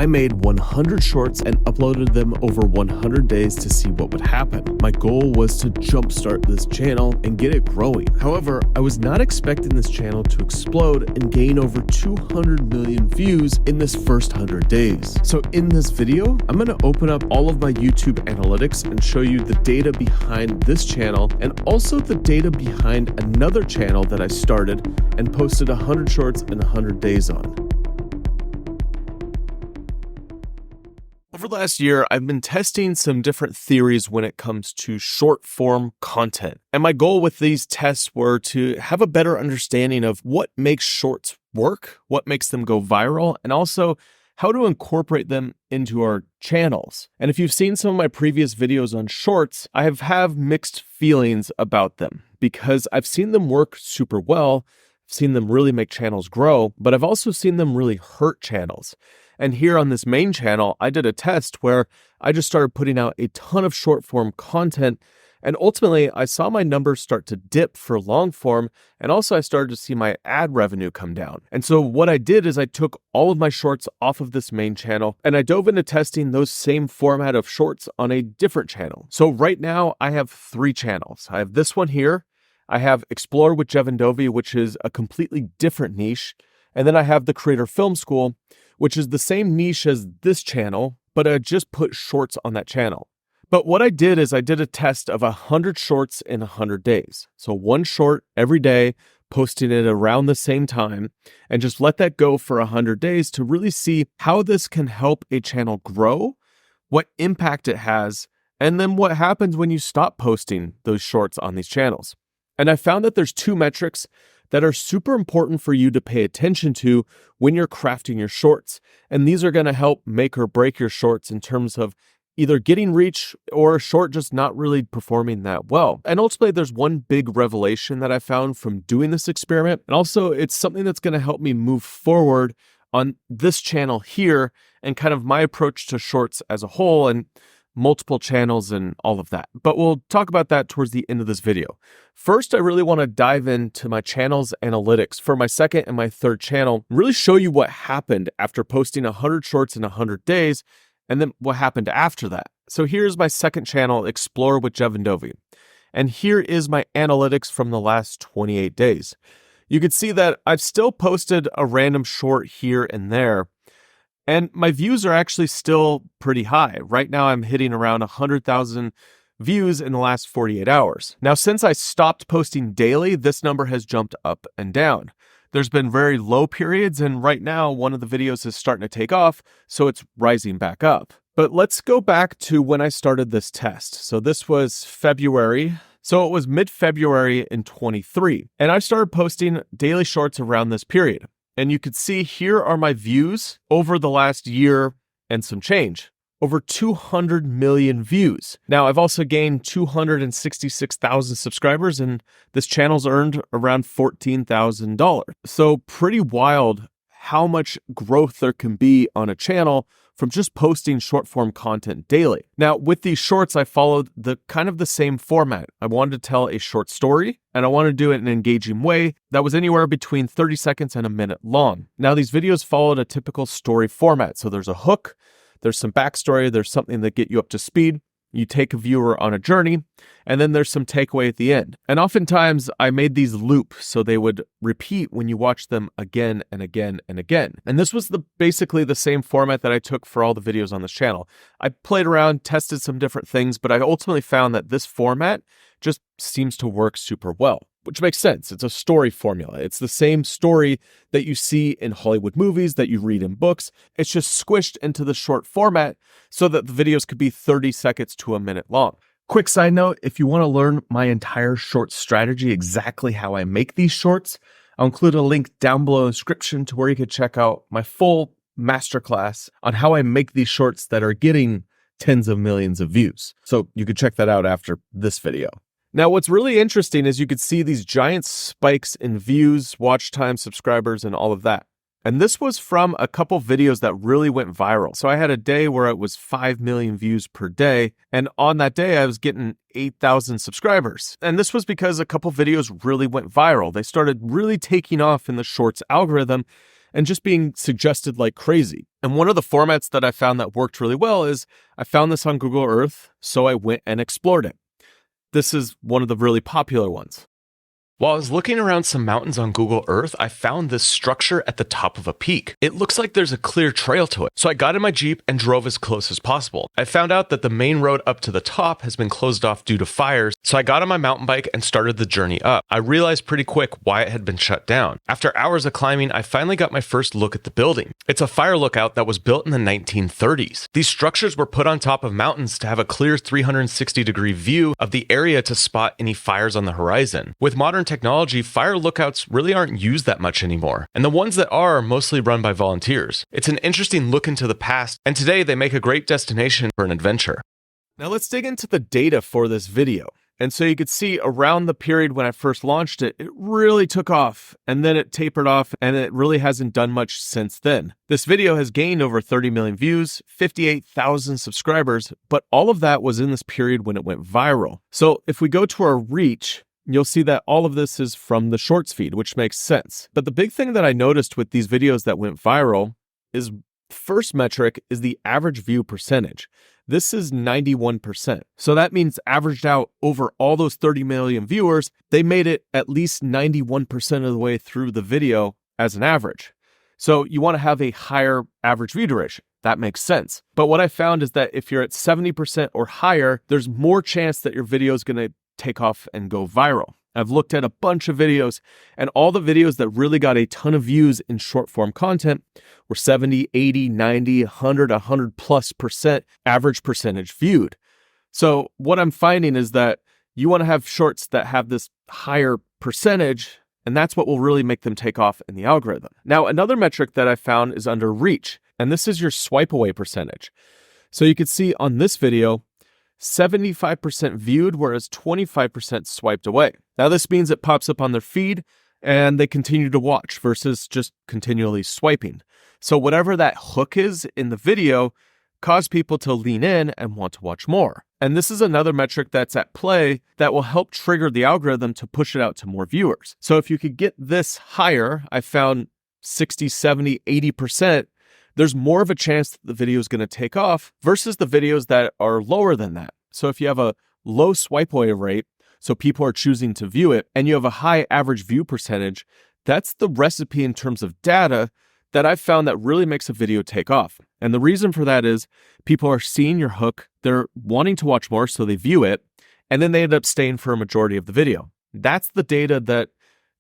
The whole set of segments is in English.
I made 100 shorts and uploaded them over 100 days to see what would happen. My goal was to jumpstart this channel and get it growing. However, I was not expecting this channel to explode and gain over 200 million views in this first 100 days. So in this video, I'm going to open up all of my YouTube analytics and show you the data behind this channel and also the data behind another channel that I started and posted 100 shorts in 100 days on. Over the last year, I've been testing some different theories when it comes to short form content. And my goal with these tests were to have a better understanding of what makes shorts work, what makes them go viral, and also how to incorporate them into our channels. And if you've seen some of my previous videos on shorts, I have mixed feelings about them because I've seen them work super well, I've seen them really make channels grow, but I've also seen them really hurt channels. And here on this main channel, I did a test where I just started putting out a ton of short form content. And ultimately, I saw my numbers start to dip for long form. And also I started to see my ad revenue come down. And so what I did is I took all of my shorts off of this main channel and I dove into testing those same format of shorts on a different channel. So right now I have 3 channels. I have this one here. I have Explore with Jeven Dovey, which is a completely different niche. And then I have the Creator Film School, which is the same niche as this channel, but I just put shorts on that channel. But what I did is I did a test of 100 shorts in 100 days. So 1 short every day, posting it around the same time, and just let that go for 100 days to really see how this can help a channel grow, what impact it has, and then what happens when you stop posting those shorts on these channels. And I found that there's 2 metrics that are super important for you to pay attention to when you're crafting your shorts. And these are going to help make or break your shorts in terms of either getting reach or a short just not really performing that well. And ultimately, there's one big revelation that I found from doing this experiment. And also, it's something that's going to help me move forward on this channel here and kind of my approach to shorts as a whole and multiple channels and all of that. But we'll talk about that towards the end of this video. First, I really want to dive into my channel's analytics for my second and my third channel, really show you what happened after posting 100 shorts in 100 days, and then what happened after that. So here's my second channel, Explore with Jeven Dovey. And here is my analytics from the last 28 days. You can see that I've still posted a random short here and there, and my views are actually still pretty high. Right now, I'm hitting around 100,000 views in the last 48 hours. Now, since I stopped posting daily, this number has jumped up and down. There's been very low periods, and right now, one of the videos is starting to take off, so it's rising back up. But let's go back to when I started this test. So this was February. So it was mid-February in 23, and I started posting daily shorts around this period. And you could see here are my views over the last year and some change. Over 200 million views. Now, I've also gained 266,000 subscribers, and this channel's earned around $14,000. So pretty wild how much growth there can be on a channel from just posting short form content daily. Now, with these shorts, I followed the kind of the same format. I wanted to tell a short story, and I wanted to do it in an engaging way that was anywhere between 30 seconds and a minute long. Now, these videos followed a typical story format. So there's a hook, there's some backstory, there's something that get you up to speed. You take a viewer on a journey, and then there's some takeaway at the end. And oftentimes I made these loop so they would repeat when you watch them again and again and again. And this was basically the same format that I took for all the videos on this channel. I played around, tested some different things, but I ultimately found that this format just seems to work super well, which makes sense. It's a story formula. It's the same story that you see in Hollywood movies, that you read in books. It's just squished into the short format so that the videos could be 30 seconds to a minute long. Quick side note, if you want to learn my entire short strategy, exactly how I make these shorts, I'll include a link down below in the description to where you can check out my full masterclass on how I make these shorts that are getting tens of millions of views. So you could check that out after this video. Now, what's really interesting is you could see these giant spikes in views, watch time, subscribers, and all of that. And this was from a couple videos that really went viral. So I had a day where it was 5 million views per day. And on that day, I was getting 8,000 subscribers. And this was because a couple videos really went viral. They started really taking off in the shorts algorithm. and just being suggested like crazy. And one of the formats that I found that worked really well is I found this on Google Earth, so I went and explored it. This is one of the really popular ones. While I was looking around some mountains on Google Earth, I found this structure at the top of a peak. It looks like there's a clear trail to it. So I got in my Jeep and drove as close as possible. I found out that the main road up to the top has been closed off due to fires, so I got on my mountain bike and started the journey up. I realized pretty quick why it had been shut down. After hours of climbing, I finally got my first look at the building. It's a fire lookout that was built in the 1930s. These structures were put on top of mountains to have a clear 360-degree view of the area to spot any fires on the horizon. With modern technology, fire lookouts really aren't used that much anymore, and the ones that are mostly run by volunteers. It's an interesting look into the past, and today they make a great destination for an adventure. Now let's dig into the data for this video. And so you could see around the period when I first launched it, it really took off, and then it tapered off, and it really hasn't done much since then. This video has gained over 30 million views, 58,000 subscribers, but all of that was in this period when it went viral. So if we go to our reach, you'll see that all of this is from the Shorts feed, which makes sense. But the big thing that I noticed with these videos that went viral is first metric is the average view percentage. This is 91%. So that means averaged out over all those 30 million viewers, they made it at least 91% of the way through the video as an average. So you want to have a higher average view duration. That makes sense. But what I found is that if you're at 70% or higher, there's more chance that your video is going to take off and go viral. I've looked at a bunch of videos, and all the videos that really got a ton of views in short form content were 70, 80, 90, 100+ % average percentage viewed. So what I'm finding is that you want to have shorts that have this higher percentage, and that's what will really make them take off in the algorithm. Now, another metric that I found is under reach, and this is your swipe away percentage. So you can see on this video, 75% viewed, whereas 25% swiped away. Now, this means it pops up on their feed and they continue to watch versus just continually swiping. So whatever that hook is in the video caused people to lean in and want to watch more. And this is another metric that's at play that will help trigger the algorithm to push it out to more viewers. So if you could get this higher, I found 60, 70, 80%, there's more of a chance that the video is going to take off versus the videos that are lower than that. So if you have a low swipe away rate, so people are choosing to view it, and you have a high average view percentage, that's the recipe in terms of data that I've found that really makes a video take off. And the reason for that is people are seeing your hook, they're wanting to watch more, so they view it, and then they end up staying for a majority of the video. That's the data that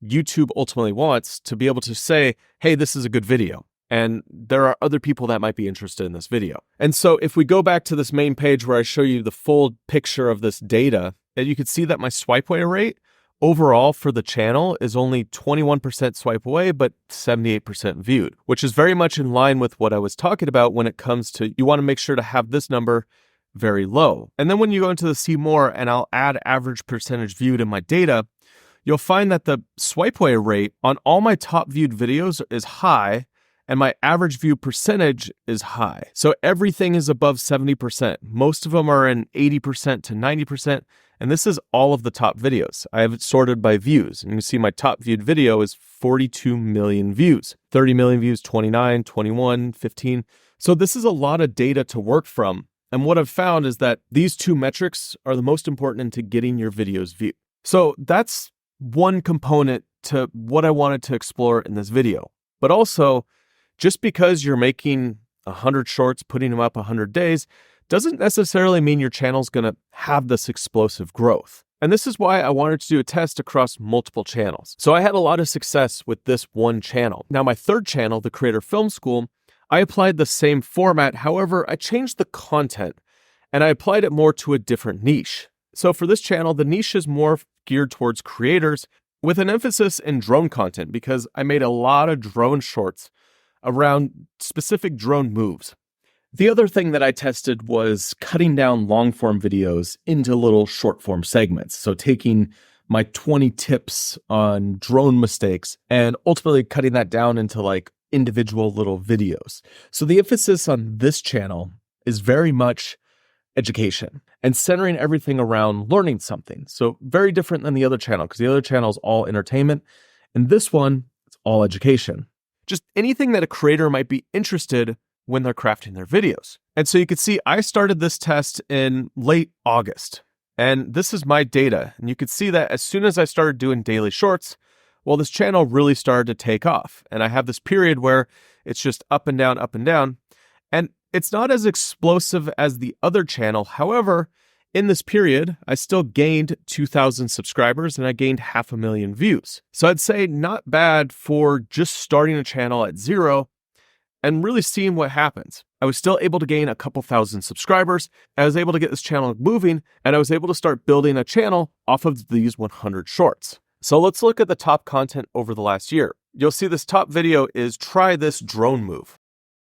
YouTube ultimately wants to be able to say, hey, this is a good video. And there are other people that might be interested in this video. And so if we go back to this main page where I show you the full picture of this data, and you can see that my swipe away rate overall for the channel is only 21% swipe away, but 78% viewed, which is very much in line with what I was talking about when it comes to, you want to make sure to have this number very low. And then when you go into the see more and I'll add average percentage viewed in my data, you'll find that the swipe away rate on all my top viewed videos is high, and my average view percentage is high. So everything is above 70%. Most of them are in 80% to 90%. And this is all of the top videos. I have it sorted by views. And you can see my top viewed video is 42 million views. 30 million views, 29, 21, 15. So this is a lot of data to work from. And what I've found is that these two metrics are the most important into getting your videos viewed. So that's one component to what I wanted to explore in this video. But also, just because you're making 100 shorts, putting them up 100 days, doesn't necessarily mean your channel's going to have this explosive growth. And this is why I wanted to do a test across multiple channels. So I had a lot of success with this one channel. Now, my third channel, the Creator Film School, I applied the same format. However, I changed the content and I applied it more to a different niche. So for this channel, the niche is more geared towards creators with an emphasis in drone content because I made a lot of drone shorts around specific drone moves. The other thing that I tested was cutting down long form videos into little short form segments. So taking my 20 tips on drone mistakes and ultimately cutting that down into like individual little videos. So the emphasis on this channel is very much education and centering everything around learning something. So very different than the other channel because the other channel is all entertainment and this one, it's all education. just anything that a creator might be interested when they're crafting their videos. And so you can see I started this test in late August, and this is my data. And you can see that as soon as I started doing daily shorts, well, this channel really started to take off. And I have this period where it's just up and down, up and down. And it's not as explosive as the other channel. However, in this period, I still gained 2,000 subscribers and I gained 500,000 views. So I'd say not bad for just starting a channel at zero and really seeing what happens. I was still able to gain a couple thousand subscribers. I was able to get this channel moving, and I was able to start building a channel off of these 100 shorts. So let's look at the top content over the last year. You'll see this top video is try this drone move.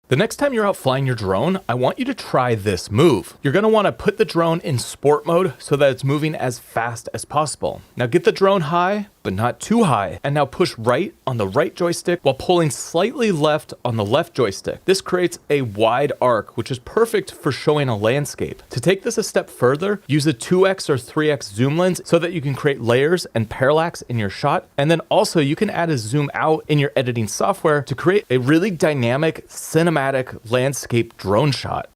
The next time you're out flying your drone, I want you to try this move. You're gonna wanna put the drone in sport mode so that it's moving as fast as possible. Now get the drone high, but not too high. And now push right on the right joystick while pulling slightly left on the left joystick. This creates a wide arc, which is perfect for showing a landscape. To take this a step further, use a 2x or 3x zoom lens so that you can create layers and parallax in your shot. And then also you can add a zoom out in your editing software to create a really dynamic cinematic landscape drone shot.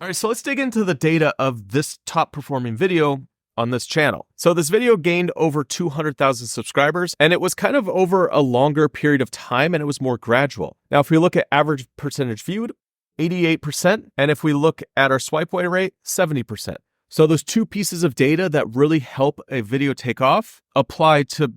All right, so let's dig into the data of this top performing video on this channel. So this video gained over 200,000 subscribers, and it was kind of over a longer period of time, and it was more gradual. Now, if we look at average percentage viewed, 88%, and if we look at our swipe away rate, 70%. So those two pieces of data that really help a video take off apply to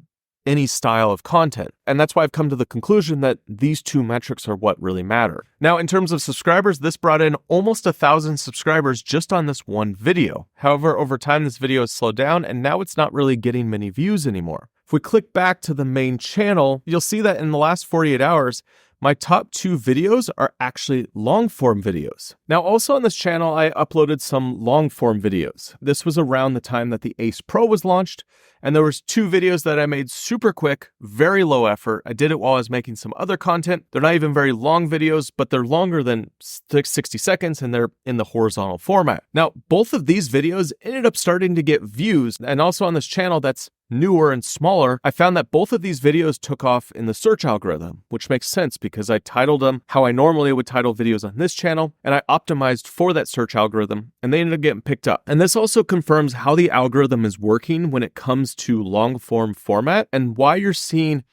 any style of content. And that's why I've come to the conclusion that these two metrics are what really matter. Now, in terms of subscribers, this brought in almost 1,000 subscribers just on this one video. However, over time, this video has slowed down and now it's not really getting many views anymore. If we click back to the main channel, you'll see that in the last 48 hours, my top 2 videos are actually long form videos. Now, also on this channel, I uploaded some long form videos. This was around the time that the Ace Pro was launched, and there was 2 videos that I made super quick, very low effort. I did it while I was making some other content. They're not even very long videos, but they're longer than 60 seconds, and they're in the horizontal format. Now, both of these videos ended up starting to get views, and also on this channel that's newer and smaller, I found that both of these videos took off in the search algorithm, which makes sense because I titled them how I normally would title videos on this channel, and I optimized for that search algorithm, and they ended up getting picked up. And this also confirms how the algorithm is working when it comes to long form format and why you're seeing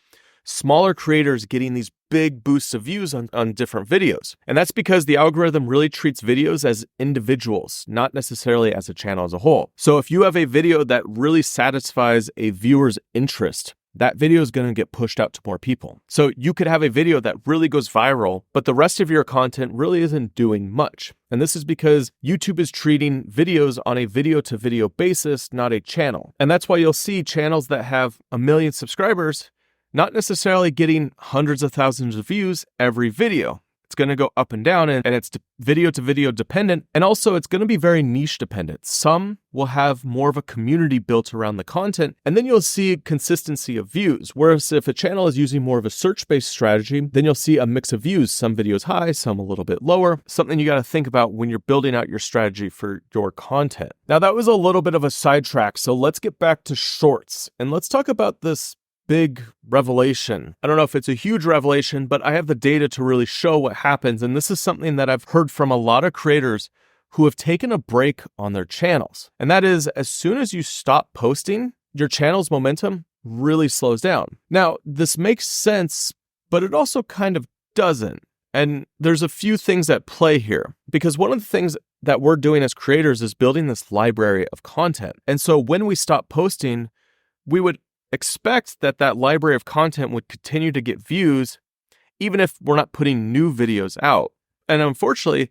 smaller creators getting these big boosts of views on different videos. And that's because the algorithm really treats videos as individuals, not necessarily as a channel as a whole. So if you have a video that really satisfies a viewer's interest, that video is going to get pushed out to more people. So you could have a video that really goes viral, but the rest of your content really isn't doing much. And this is because YouTube is treating videos on a video to video basis, not a channel. And that's why you'll see channels that have 1 million subscribers not necessarily getting hundreds of thousands of views every video. It's going to go up and down, and it's video to video dependent. And also it's going to be very niche dependent. Some will have more of a community built around the content, and then you'll see consistency of views. Whereas if a channel is using more of a search-based strategy, then you'll see a mix of views, some videos high, some a little bit lower, something you got to think about when you're building out your strategy for your content. Now that was a little bit of a sidetrack, so let's get back to shorts, and let's talk about this big revelation. I don't know if it's a huge revelation, but I have the data to really show what happens. And this is something that I've heard from a lot of creators who have taken a break on their channels. And that is, as soon as you stop posting, your channel's momentum really slows down. Now, this makes sense, but it also kind of doesn't. And there's a few things at play here, because one of the things that we're doing as creators is building this library of content. And so when we stop posting, we would expect that that library of content would continue to get views, even if we're not putting new videos out. And unfortunately,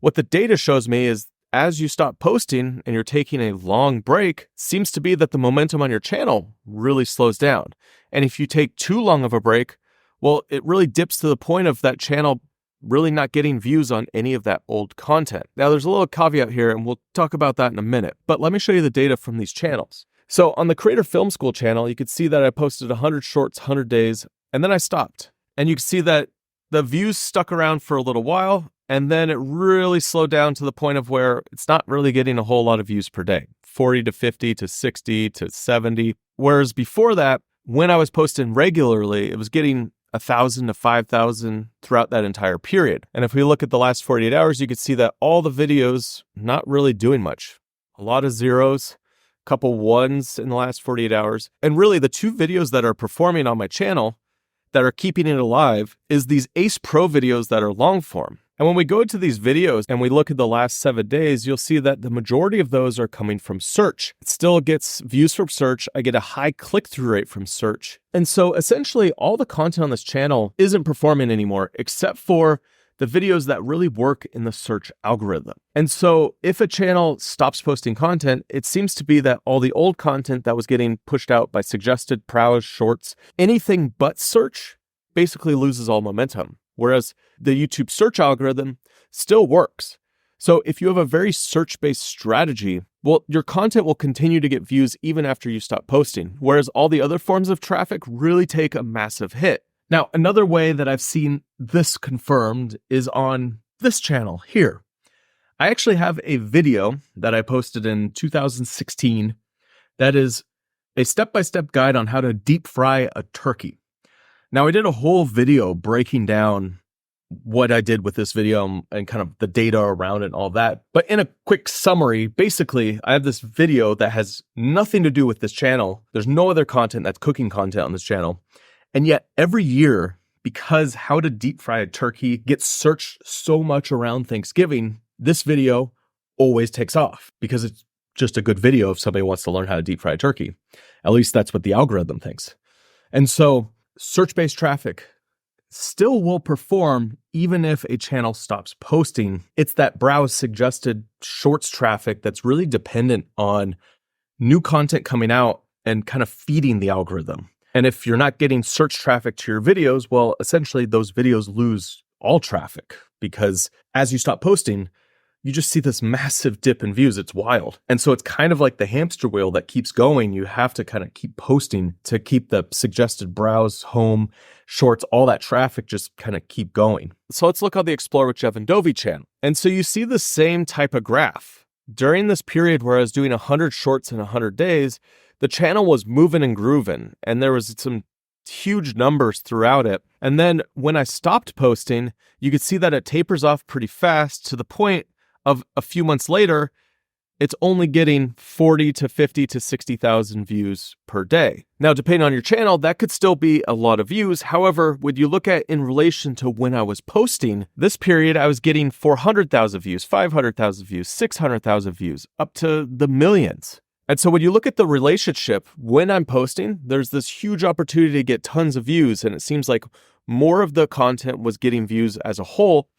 what the data shows me is as you stop posting and you're taking a long break, seems to be that the momentum on your channel really slows down. And if you take too long of a break, well, it really dips to the point of that channel really not getting views on any of that old content. Now, there's a little caveat here, and we'll talk about that in a minute, but let me show you the data from these channels. So on the Creator Film School channel, you could see that I posted 100 shorts, 100 days, and then I stopped. And you can see that the views stuck around for a little while, and then it really slowed down to the point of where it's not really getting a whole lot of views per day, 40 to 50 to 60 to 70. Whereas before that, when I was posting regularly, it was getting 1,000 to 5,000 throughout that entire period. And if we look at the last 48 hours, you can see that all the videos not really doing much. A lot of zeros, a couple ones in the last 48 hours. And really the two videos that are performing on my channel that are keeping it alive is these Ace Pro videos that are long form. And when we go to these videos and we look at the last 7 days, you'll see that the majority of those are coming from search. It still gets views from search. I get a high click-through rate from search. And so essentially all the content on this channel isn't performing anymore, except for the videos that really work in the search algorithm. And so if a channel stops posting content, it seems to be that all the old content that was getting pushed out by suggested browse, shorts, anything but search basically loses all momentum. Whereas the YouTube search algorithm still works. So if you have a very search-based strategy, well, your content will continue to get views even after you stop posting, whereas all the other forms of traffic really take a massive hit. Now, another way that I've seen this confirmed is on this channel here. I actually have a video that I posted in 2016 that is a step-by-step guide on how to deep fry a turkey. Now, I did a whole video breaking down what I did with this video and kind of the data around it and all that. But in a quick summary, basically, I have this video that has nothing to do with this channel. There's no other content that's cooking content on this channel. And yet every year, because how to deep fry a turkey gets searched so much around Thanksgiving, this video always takes off because it's just a good video if somebody wants to learn how to deep fry a turkey. At least that's what the algorithm thinks. And so search-based traffic still will perform even if a channel stops posting. It's that browse suggested shorts traffic that's really dependent on new content coming out and kind of feeding the algorithm. And if you're not getting search traffic to your videos, well, essentially those videos lose all traffic because as you stop posting, you just see this massive dip in views. It's wild. And so it's kind of like the hamster wheel that keeps going. You have to kind of keep posting to keep the suggested browse, home, shorts, all that traffic just kind of keep going. So let's look on the Explore with Jeven Dovey channel. And so you see the same type of graph. During this period where I was doing 100 shorts in 100 days, the channel was moving and grooving, and there was some huge numbers throughout it. And then when I stopped posting, you could see that it tapers off pretty fast to the point of a few months later, it's only getting 40 to 50 to 60,000 views per day. Now, depending on your channel, that could still be a lot of views. However, when you look at in relation to when I was posting, this period I was getting 400,000 views, 500,000 views, 600,000 views, up to the millions. And so when you look at the relationship, when I'm posting, there's this huge opportunity to get tons of views. And it seems like more of the content was getting views as a whole.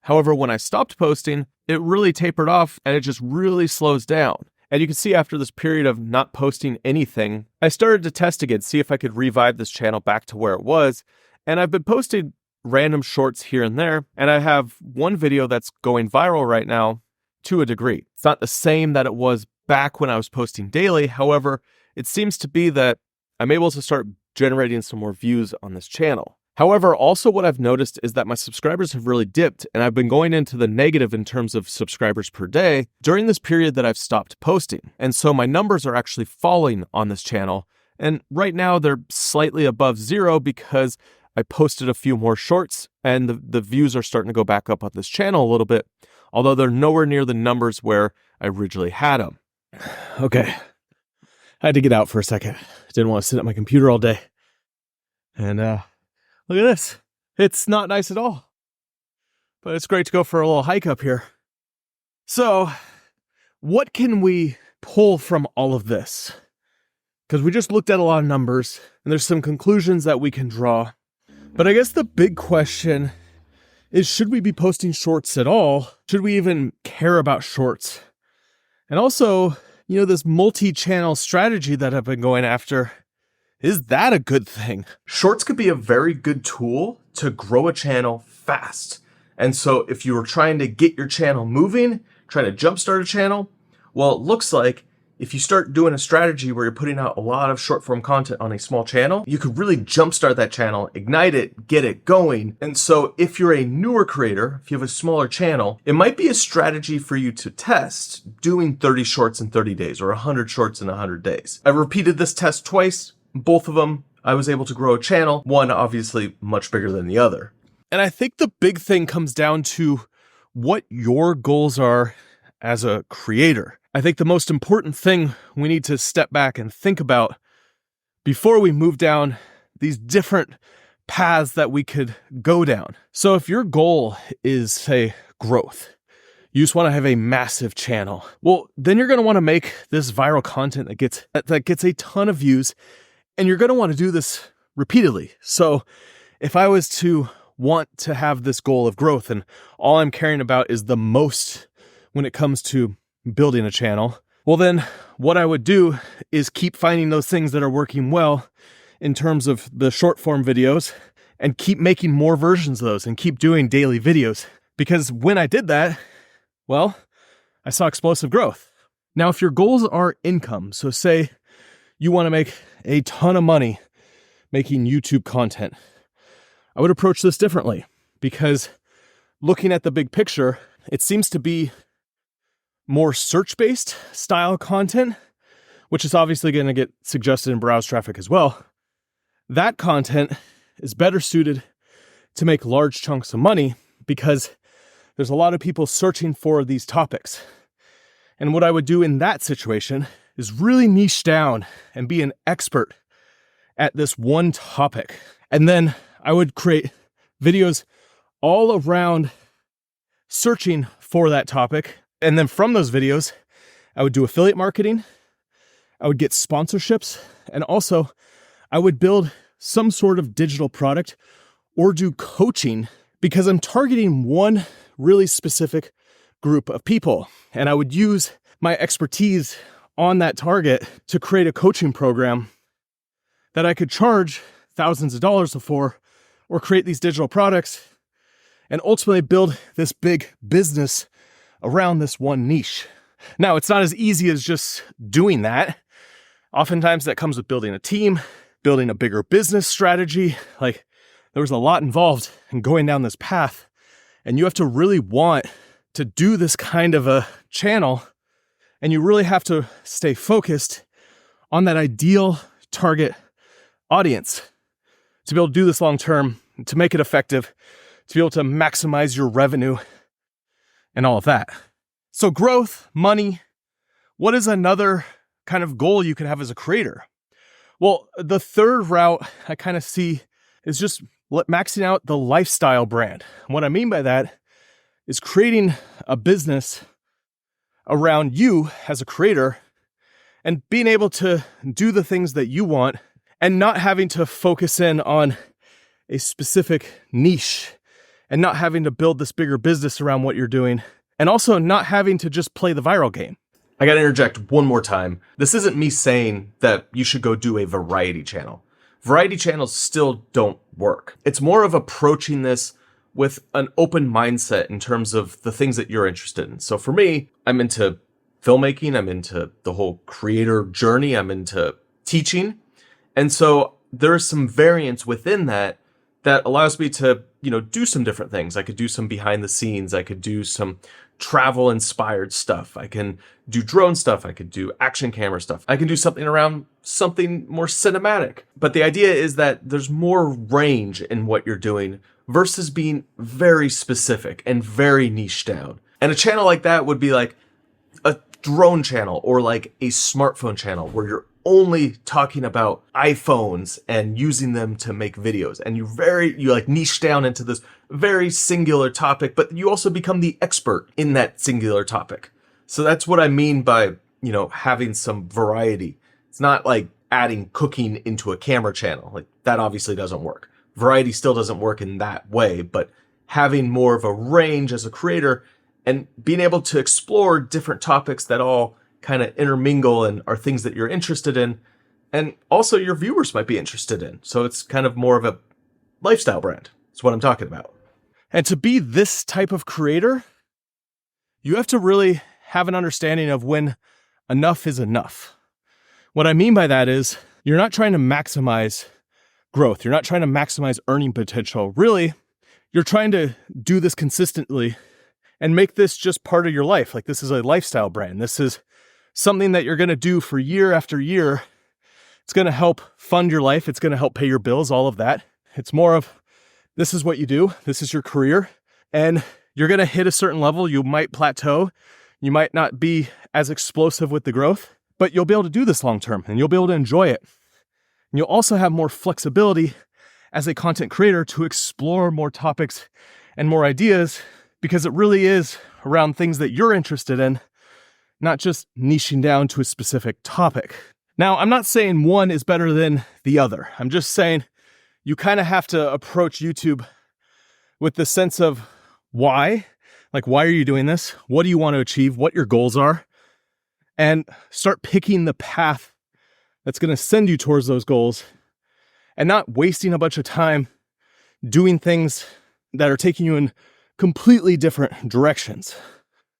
However, when I stopped posting, it really tapered off and it just really slows down. And you can see after this period of not posting anything, I started to test again, see if I could revive this channel back to where it was. And I've been posting random shorts here and there. And I have one video that's going viral right now to a degree. It's not the same that it was back when I was posting daily. However, it seems to be that I'm able to start generating some more views on this channel. However, also what I've noticed is that my subscribers have really dipped and I've been going into the negative in terms of subscribers per day during this period that I've stopped posting. And so my numbers are actually falling on this channel. And right now they're slightly above zero because I posted a few more shorts and the views are starting to go back up on this channel a little bit, although they're nowhere near the numbers where I originally had them. Okay, I had to get out for a second. I didn't want to sit at my computer all day. And look at this. It's not nice at all. But it's great to go for a little hike up here. So, what can we pull from all of this? Because we just looked at a lot of numbers, and there's some conclusions that we can draw. But I guess the big question is, should we be posting shorts at all? Should we even care about shorts? And also, this multi-channel strategy that I've been going after, is that a good thing? Shorts could be a very good tool to grow a channel fast. And so if you were trying to get your channel moving, trying to jumpstart a channel, well, it looks like if you start doing a strategy where you're putting out a lot of short form content on a small channel, you could really jumpstart that channel, ignite it, get it going. And so if you're a newer creator, if you have a smaller channel, it might be a strategy for you to test doing 30 shorts in 30 days or 100 shorts in 100 days. I've repeated this test twice. Both of them I was able to grow a channel, one obviously much bigger than the other. And I think the big thing comes down to what your goals are as a creator. I think the most important thing we need to step back and think about before we move down these different paths that we could go down. So if your goal is, say, growth, you just want to have a massive channel, well, then you're going to want to make this viral content that gets a ton of views, and you're going to want to do this repeatedly. So if I was to want to have this goal of growth and all I'm caring about is the most when it comes to building a channel, well, then what I would do is keep finding those things that are working well in terms of the short form videos and keep making more versions of those and keep doing daily videos. Because when I did that, well, I saw explosive growth. Now, if your goals are income, so say you want to make a ton of money making YouTube content, I would approach this differently, because looking at the big picture, it seems to be more search-based style content, which is obviously going to get suggested in browse traffic as well. That content is better suited to make large chunks of money because there's a lot of people searching for these topics. And what I would do in that situation is really niche down and be an expert at this one topic. And then I would create videos all around searching for that topic. And then from those videos, I would do affiliate marketing, I would get sponsorships, and also I would build some sort of digital product or do coaching, because I'm targeting one really specific group of people. And I would use my expertise on that target to create a coaching program that I could charge thousands of dollars for, or create these digital products and ultimately build this big business around this one niche. Now, it's not as easy as just doing that. Oftentimes that comes with building a team, building a bigger business strategy. Like, there was a lot involved in going down this path, and you have to really want to do this kind of a channel, and you really have to stay focused on that ideal target audience to be able to do this long term, to make it effective, to be able to maximize your revenue and all of that. So growth, money, what is another kind of goal you can have as a creator? Well, the third route I kind of see is just maxing out the lifestyle brand. What I mean by that is creating a business around you as a creator and being able to do the things that you want and not having to focus in on a specific niche and not having to build this bigger business around what you're doing, and also not having to just play the viral game. I gotta interject one more time. This isn't me saying that you should go do a variety channel. Variety channels still don't work. It's more of approaching this with an open mindset in terms of the things that you're interested in. So for me, I'm into filmmaking, I'm into the whole creator journey, I'm into teaching. And so there's some variance within that allows me to, do some different things. I could do some behind the scenes. I could do some travel inspired stuff. I can do drone stuff. I could do action camera stuff. I can do something around something more cinematic. But the idea is that there's more range in what you're doing versus being very specific and very niche down. And a channel like that would be like a drone channel or like a smartphone channel where you're only talking about iPhones and using them to make videos. And you like niche down into this very singular topic, but you also become the expert in that singular topic. So that's what I mean by, having some variety. It's not like adding cooking into a camera channel. Like, that obviously doesn't work. Variety still doesn't work in that way, but having more of a range as a creator and being able to explore different topics that all kind of intermingle and are things that you're interested in, and also your viewers might be interested in. So it's kind of more of a lifestyle brand. That's what I'm talking about. And to be this type of creator, you have to really have an understanding of when enough is enough. What I mean by that is you're not trying to maximize growth. You're not trying to maximize earning potential. Really, you're trying to do this consistently and make this just part of your life. Like, this is a lifestyle brand. This is something that you're going to do for year after year It's going to help fund your life. It's going to help pay your bills, all of that. It's more of, this is what you do. This is your career. And you're going to hit a certain level. You might plateau. You might not be as explosive with the growth, but you'll be able to do this long term and you'll be able to enjoy it. And you'll also have more flexibility as a content creator to explore more topics and more ideas, because it really is around things that you're interested in, not just niching down to a specific topic. Now, I'm not saying one is better than the other. I'm just saying you kind of have to approach YouTube with the sense of why. Like, why are you doing this? What do you want to achieve? What your goals are? And start picking the path that's going to send you towards those goals, and not wasting a bunch of time doing things that are taking you in completely different directions.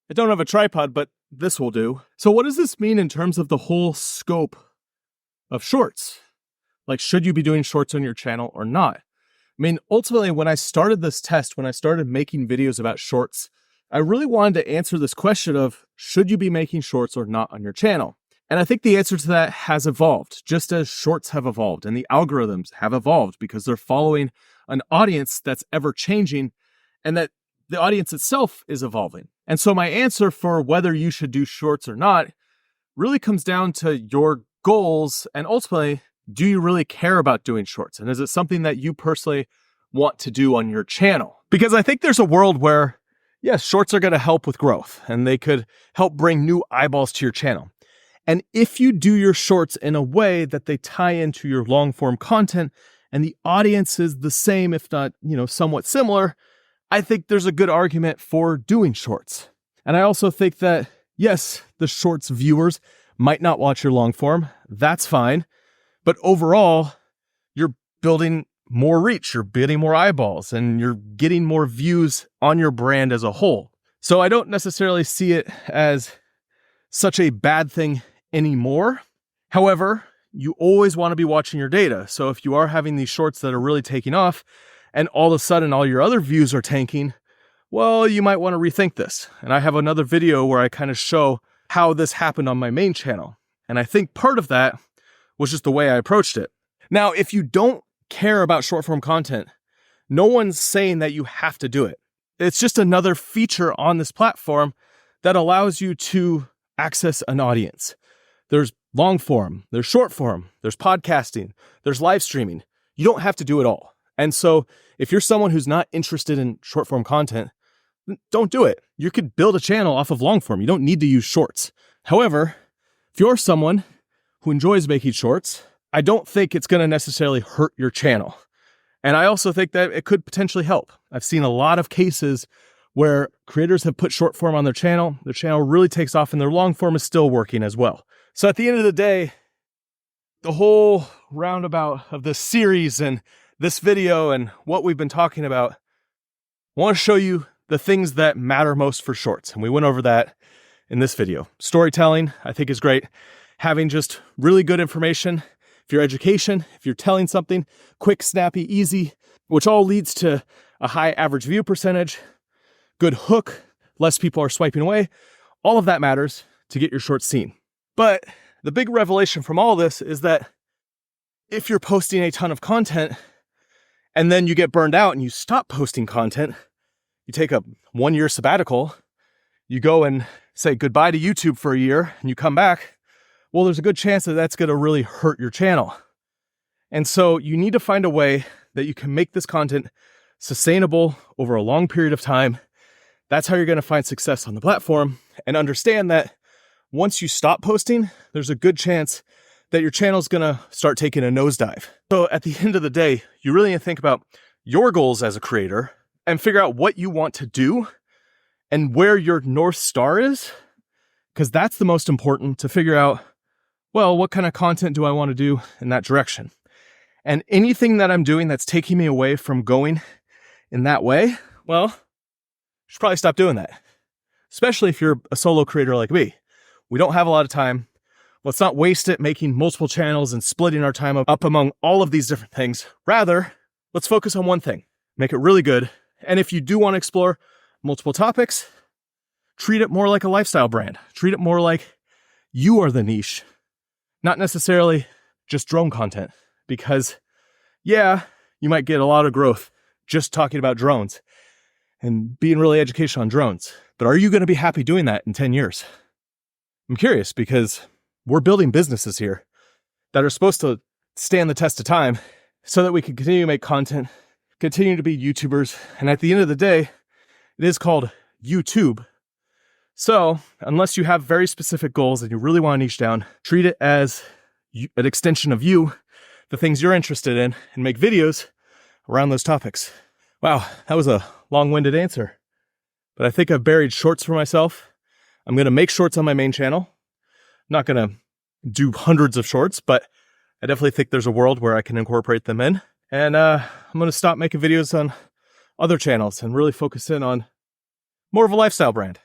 I don't have a tripod, but this will do. So what does this mean in terms of the whole scope of shorts? Like, should you be doing shorts on your channel or not? I mean, ultimately, when I started this test, when I started making videos about shorts, I really wanted to answer this question of, should you be making shorts or not on your channel? And I think the answer to that has evolved, just as shorts have evolved and the algorithms have evolved, because they're following an audience that's ever changing, and that the audience itself is evolving. And so my answer for whether you should do shorts or not really comes down to your goals, and ultimately, do you really care about doing shorts? And is it something that you personally want to do on your channel? Because I think there's a world where, yes, shorts are going to help with growth and they could help bring new eyeballs to your channel. And if you do your shorts in a way that they tie into your long form content and the audience is the same, if not, somewhat similar, I think there's a good argument for doing shorts. And I also think that, yes, the shorts viewers might not watch your long form. That's fine. But overall, you're building more reach, you're building more eyeballs, and you're getting more views on your brand as a whole. So I don't necessarily see it as such a bad thing anymore. However, you always want to be watching your data. So if you are having these shorts that are really taking off and all of a sudden all your other views are tanking, well, you might want to rethink this. And I have another video where I kind of show how this happened on my main channel. And I think part of that was just the way I approached it. Now, if you don't care about short form content, no one's saying that you have to do it. It's just another feature on this platform that allows you to access an audience. There's long form, there's short form, there's podcasting, there's live streaming. You don't have to do it all. And so if you're someone who's not interested in short form content, don't do it. You could build a channel off of long form. You don't need to use shorts. However, if you're someone who enjoys making shorts, I don't think it's going to necessarily hurt your channel. And I also think that it could potentially help. I've seen a lot of cases where creators have put short form on their channel really takes off, and their long form is still working as well. So at the end of the day, the whole roundabout of this series and this video and what we've been talking about, I want to show you the things that matter most for shorts. And we went over that in this video. Storytelling, I think, is great. Having just really good information, if your education, if you're telling something quick, snappy, easy, which all leads to a high average view percentage, good hook, less people are swiping away, all of that matters to get your shorts seen. But the big revelation from all this is that if you're posting a ton of content and then you get burned out and you stop posting content, you take a 1-year sabbatical, you go and say goodbye to YouTube for a year and you come back, well, there's a good chance that that's going to really hurt your channel. And so you need to find a way that you can make this content sustainable over a long period of time. That's how you're going to find success on the platform, and understand that once you stop posting, there's a good chance that your channel is going to start taking a nosedive. So at the end of the day, you really need to think about your goals as a creator and figure out what you want to do and where your North Star is, because that's the most important, to figure out, well, what kind of content do I want to do in that direction? And anything that I'm doing that's taking me away from going in that way, well, you should probably stop doing that. Especially if you're a solo creator like me. We don't have a lot of time. Let's not waste it making multiple channels and splitting our time up among all of these different things. Rather, let's focus on one thing, make it really good. And if you do want to explore multiple topics, treat it more like a lifestyle brand. Treat it more like you are the niche, not necessarily just drone content. Because, yeah, you might get a lot of growth just talking about drones and being really educational on drones. But are you going to be happy doing that in 10 years? I'm curious because we're building businesses here that are supposed to stand the test of time so that we can continue to make content, continue to be YouTubers. And at the end of the day, it is called YouTube. So unless you have very specific goals and you really want to niche down, treat it as an extension of you, the things you're interested in, and make videos around those topics. Wow, that was a long-winded answer. But I think I've buried shorts for myself. I'm going to make shorts on my main channel. I'm not going to do hundreds of shorts, but I definitely think there's a world where I can incorporate them in. And I'm going to stop making videos on other channels and really focus in on more of a lifestyle brand.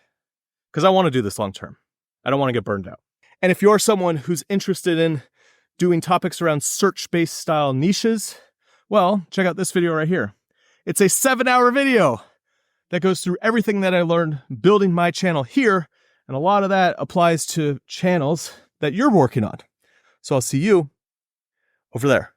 Because I want to do this long term. I don't want to get burned out. And if you're someone who's interested in doing topics around search-based style niches, well, check out this video right here. It's a 7-hour video that goes through everything that I learned building my channel here. And a lot of that applies to channels that you're working on. So I'll see you over there.